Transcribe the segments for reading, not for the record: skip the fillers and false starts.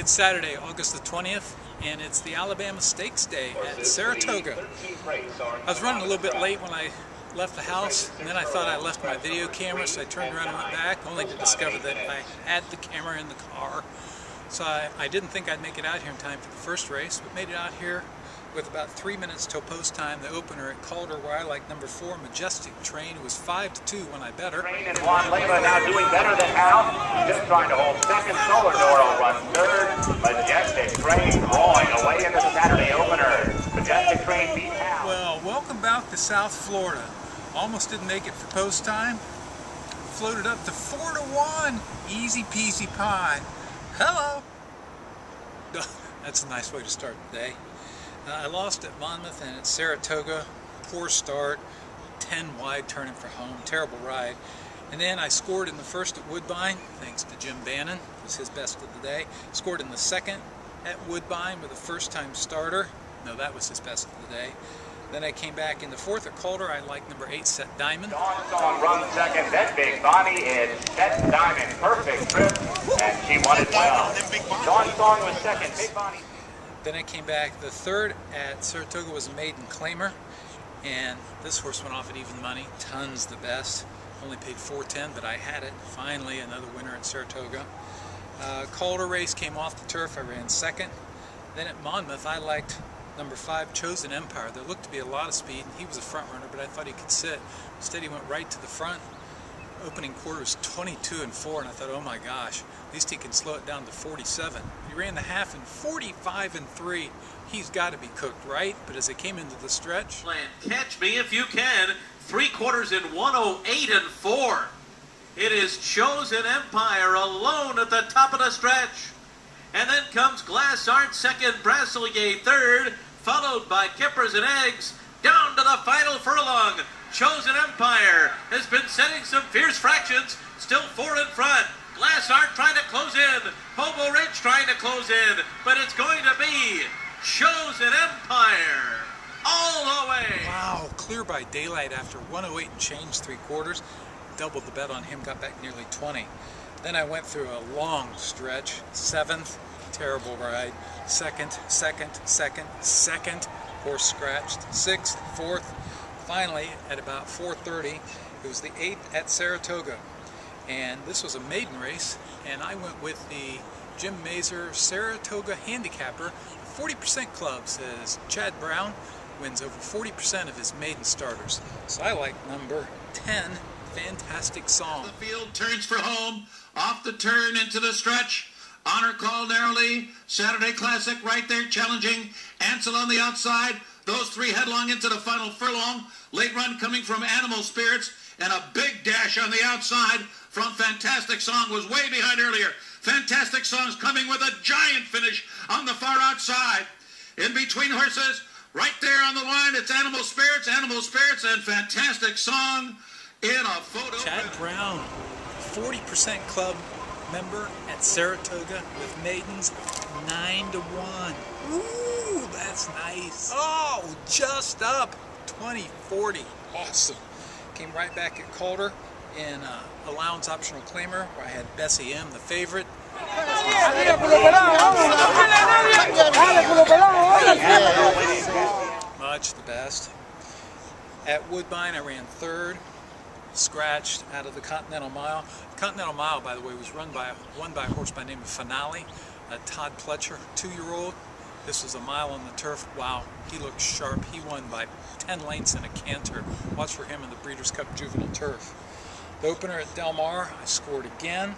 It's Saturday, August the 20th, and it's the Alabama Stakes Day at Saratoga. I was running a little bit late when I left the house, and then I thought I left my video camera, so I turned around and went back, only to discover that I had the camera in the car. So I didn't think I'd make it out here in time for the first race, but made it out here with about 3 minutes till post time. The opener at Calder, where I like number 4, Majestic Train. It was 5-2 when I bet her. Train and Juan Leyva now doing better than Al. Just trying to hold second. Solar Door will run third. Majestic Train rolling away in the Saturday opener. Majestic Train beat Al. Well, welcome back to South Florida. Almost didn't make it for post time. Floated up to 4-1. Easy peasy pie. Hello. That's a nice way to start the day. I lost at Monmouth and at Saratoga. Poor start. 10 wide turning for home. Terrible ride. And then I scored in the first at Woodbine, thanks to Jim Bannon. It was his best of the day. Scored in the second at Woodbine with a first-time starter. No, that was his best of the day. Then I came back in the fourth at Calder. I liked number 8, Set Diamond. Dawn Song runs second. Then Big Bonnie is Set Diamond. Perfect trip. And she won it well. Dawn Song was second. Big Bonnie. Then I came back. The third at Saratoga was a maiden claimer, and this horse went off at even money. Tons the best. Only paid $4.10, but I had it. Finally, another winner at Saratoga. Calder race came off the turf. I ran second. Then at Monmouth, I liked number 5, Chosen Empire. There looked to be a lot of speed, and he was a front runner, but I thought he could sit. Instead, he went right to the front. Opening quarter was 22-4, and I thought, oh my gosh, at least he can slow it down to 47. He ran the half in 45-3. He's got to be cooked, right? But as it came into the stretch, Catch Me If You Can, 3/4 in 108-4. It is Chosen Empire alone at the top of the stretch. And then comes Glass Art second, Brasilier third, followed by Kippers and Eggs, down to the final furlong. Chosen Empire has been setting some fierce fractions, still 4 in front. Glass Art trying to close in, Hobo Ridge trying to close in, but it's going to be Chosen Empire all the way. wow, clear by daylight after 108 and change 3/4. Doubled the bet on him, got back nearly 20. Then I went through a long stretch. 7th, terrible ride. 2nd, horse scratched. 6th, 4th. Finally, at about 4:30, it was the 8th at Saratoga. And this was a maiden race, and I went with the Jim Mazur Saratoga Handicapper. 40% club says Chad Brown wins over 40% of his maiden starters. So I like number 10, Fantastic Song. The field turns for home, off the turn into the stretch. Honor Call narrowly, Saturday Classic right there challenging. Ansel on the outside. Those 3 headlong into the final furlong. Late run coming from Animal Spirits, and a big dash on the outside from Fantastic Song was way behind earlier. Fantastic Song's coming with a giant finish on the far outside. In between horses, right there on the line, it's Animal Spirits, and Fantastic Song in a photo. Chad Brown, 40% club member at Saratoga with maidens, 9-1. Ooh, that's nice. Oh, just up, 20-40. Awesome. Came right back at Calder in allowance optional claimer, where I had Bessie M, the favorite. Much the best. At Woodbine, I ran 3rd. Scratched out of the Continental Mile. The Continental Mile, by the way, was won by a horse by the name of Finale, Todd Pletcher, 2-year-old. This was a mile on the turf. Wow, he looked sharp. He won by 10 lengths in a canter. Watch for him in the Breeders' Cup Juvenile Turf. The opener at Del Mar, I scored again.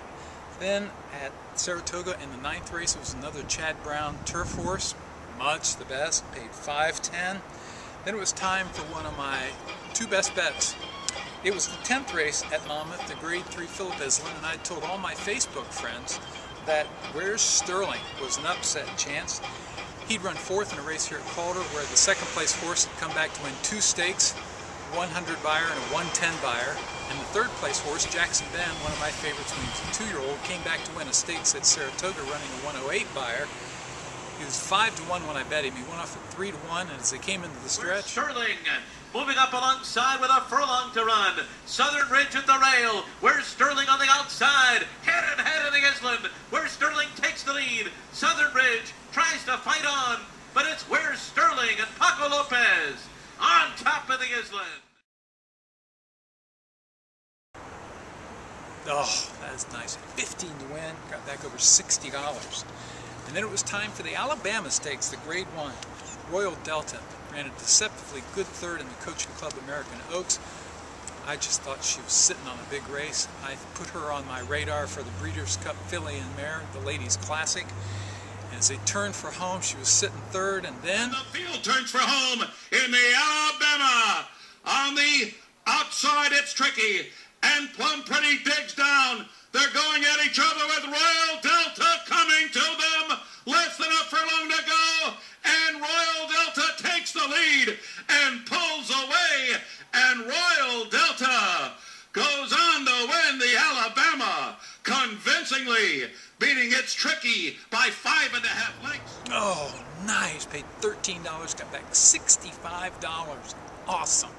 Then at Saratoga in the 9th race, it was another Chad Brown turf horse. Much the best, paid $5.10. Then it was time for one of my 2 best bets. It was the 10th race at Monmouth, the Grade 3 Philip Island, and I told all my Facebook friends that Where's Sterling was an upset chance. He'd run 4th in a race here at Calder, where the 2nd place horse had come back to win 2 stakes, 100 buyer and a 110 buyer. And the 3rd place horse, Jackson Ben, one of my favorites when he was a 2-year-old, came back to win a stakes at Saratoga running a 108 buyer. He was 5-1 when I bet him. He went off at 3-1, and as they came into the stretch, Sterling moving up alongside with a furlong to run. Southern Ridge at the rail. Where's Sterling on the outside? Head and head in the Island. Where Sterling takes the lead. Southern Oh, that's nice. 15 to win, got back over $60. And then it was time for the Alabama Stakes, the Grade 1. Royal Delta ran a deceptively good third in the Coaching Club American Oaks. I just thought she was sitting on a big race. I put her on my radar for the Breeders' Cup Filly and Mare, the Ladies' Classic. And as they turned for home, she was sitting third, and then... The field turns for home in the Alabama. On the outside, it's Tricky, and Plum Pretty digs down. They're going at each other with Royal Delta coming to them. Less than a furlong to go, and Royal Delta takes the lead and pulls away, and Royal Delta goes on to win the Alabama, convincingly beating its Tricky by 5.5 lengths. Oh, nice. Paid $13, got back $65. Awesome.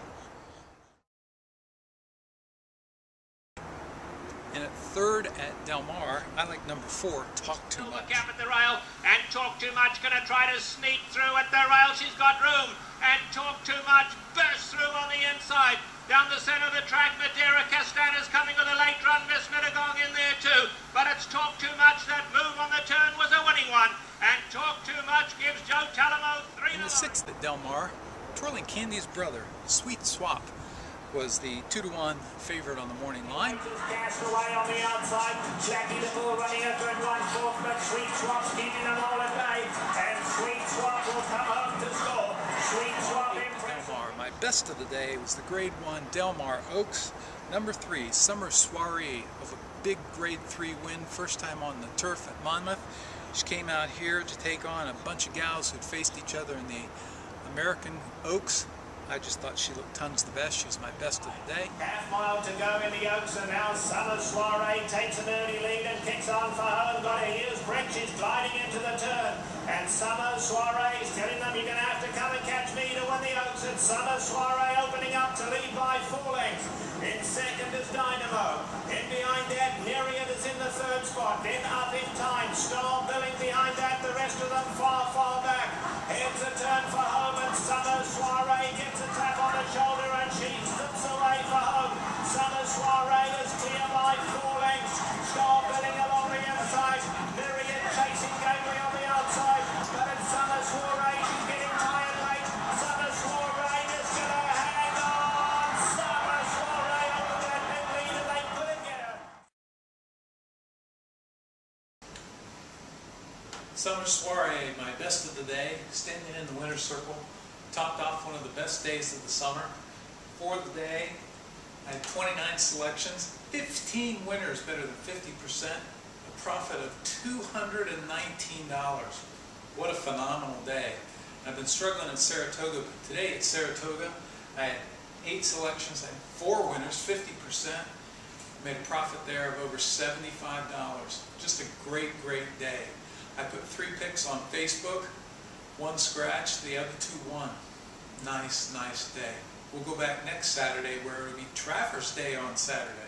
And at third at Del Mar, I like number 4, Talk Too Much. Look out at the rail, and Talk Too Much going to try to sneak through at the rail. She's got room, and Talk Too Much bursts through on the inside. Down the centre of the track, Madeira Castaner's coming with a late run. Miss Mittagong in there too. But it's Talk Too Much. That move on the turn was a winning one. And Talk Too Much gives Joe Talamo 3 In the 6th at Del Mar, Twirling Candy's brother, Sweet Swap, was the 2-to-1 favorite on the morning line. Cast away on the outside. Jackie the Bull running a good 1/4, but Sweet Swap's keeping them all at bay. And Sweet Swap will come home to score. Sweet Swap in Del Mar. My best of the day was the Grade 1 Del Mar Oaks. Number 3, Summer Soiree, of a big Grade 3 win, first time on the turf at Monmouth. She came out here to take on a bunch of gals who'd faced each other in the American Oaks. I just thought she looked tons the best. She's my best of the day. half mile to go in the Oaks, and now Summer Soiree takes an early lead and kicks on for home. Got a here's Brent, she's gliding into the turn. And Summer Soiree is telling them you're going to have to come and catch me to win the Oaks. And Summer Soiree opening up to lead by 4 lengths. In second is Dynamo. In behind that, Myriad is in the 3rd spot. Then up in time, Storm Billing behind that. The rest of them far, far back. Heads a turn for home, and Summer Soiree gets a tap on the shoulder, and she slips away for home. Summer Soiree is clear by 4 lengths. Storm Billing along the inside. Myriad chasing Gateway on the outside. But it's Summer Soiree, she's getting tired late. Summer Soiree is going to hang on. Summer Soiree over that big lead, and they couldn't get her. Summer Soiree, my best of the day, standing in the winner's circle, topped off one of the best days of the summer. For the day, I had 29 selections, 15 winners, better than 50%, a profit of $219. What a phenomenal day. I've been struggling in Saratoga, but today at Saratoga, I had 8 selections, I had 4 winners, 50%. Made a profit there of over $75. Just a great, great day. I put 3 picks on Facebook, 1 scratched, the other 2 won. Nice, nice day. We'll go back next Saturday where it'll be Traverse Day on Saturday.